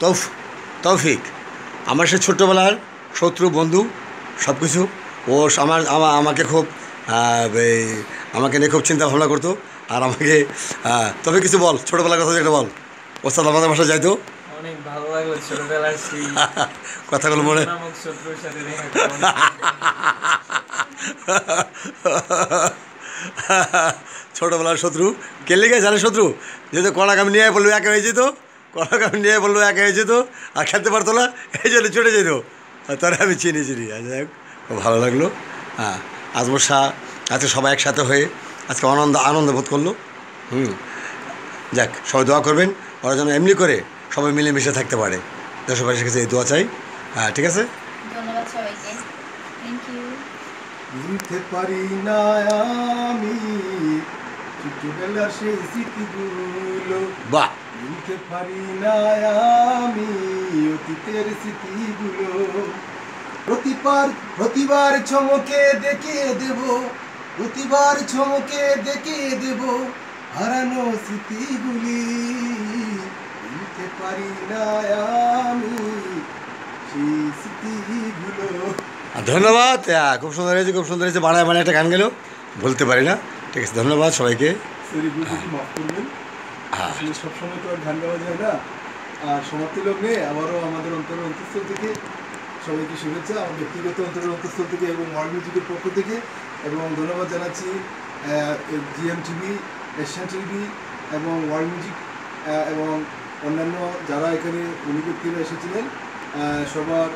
তৌফিক আমার সে ছোট্টবেলার শত্রু বন্ধু সব কিছু। ও আমাকে খুব আমাকে নিয়ে খুব চিন্তা ভাবনা করতো। আর আমাকে তবে কিছু বল, ছোটোবেলার কথা একটা বল। ওস্তাদ আমাদের বাসায় যাইতো, অনেক ভালো লাগলো ছোটবেলার সেই কথাগুলো মনে নামক শত্রুর সাথে দেখা করে। ছোটোবেলার শত্রু কেলে গেছে জানে শত্রু যেহেতু কড়া কামি নিয়ে বললো একে হয়ে যেত, কড়া কামি নিয়ে বললো একে হয়ে যেত আর খেতে পারতো না, এই জন্য চলে যেত। তারা আমি চিনি যাই হোক, খুব ভালো লাগলো। হ্যাঁ, আজমর শাহ আজকে সবাই একসাথে হয়ে আজকে আনন্দ বোধ করলো। যাক, সবাই দোয়া করবেন ওরা যেন এমনি করে সবাই মিলেমিশে থাকতে পারে। দেশবাসীর কাছে এই দোয়া চাই। হ্যাঁ, ঠিক আছে, ধন্যবাদ সবাইকে, থ্যাংক ইউ। ভুলতে পারি না আমি ছোটবেলার সেই স্মৃতিগুলো, বাহ, ভুলতে পারি না আমি অতীতের স্মৃতিগুলো। প্রতিবার চমকে দেখিয়ে দেব, প্রতিবার চমকে দেখিয়ে দেব হারানো স্মৃতিগুলি। ভুলতে পারি না আমি সেই স্মৃতিগুলো। ধন্যবাদ। খুব সুন্দর হয়েছে, খুব সুন্দর হয়েছে। বানায় একটা গান গেল, বলতে পারি না। ঠিক আছে, ধন্যবাদ সবাইকে। মাফ করবেন, হ্যাঁ, আসলে সবসময় তো আর গান গাওয়া যায় না। আর সমাপ্তি লগ্নে আবারও আমাদের অন্তঃস্থল থেকে সবাইকে শুভেচ্ছা, আমার ব্যক্তিগত অন্তঃস্থল থেকে এবং ওয়ার্ল্ড মিউজিকের পক্ষ থেকে। এবং ধন্যবাদ জানাচ্ছি জিএম টিভি, এশিয়ান টিভি এবং ওয়ার্ল্ড মিউজিক এবং অন্যান্য যারা এখানে উনি ব্যক্তিরা এসেছিলেন। সবার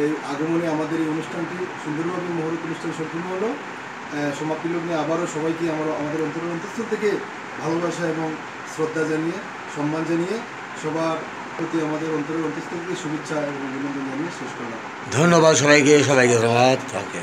এই আগমনে আমাদের এই অনুষ্ঠানটি সুন্দরভাবে মুহূর্ত অনুষ্ঠান সম্পূর্ণ হলো। সমাপ্তি লগ্নে আবারও সবাইকে আমাদের অন্তঃস্থল থেকে ভালোবাসা এবং শ্রদ্ধা জানিয়ে, সম্মান জানিয়ে সবার প্রতি আমাদের অন্তঃস্থল থেকে শুভেচ্ছা এবং অভিনন্দন জানিয়ে শেষ করলাম। ধন্যবাদ সবাইকে, ধন্যবাদ। ওকে।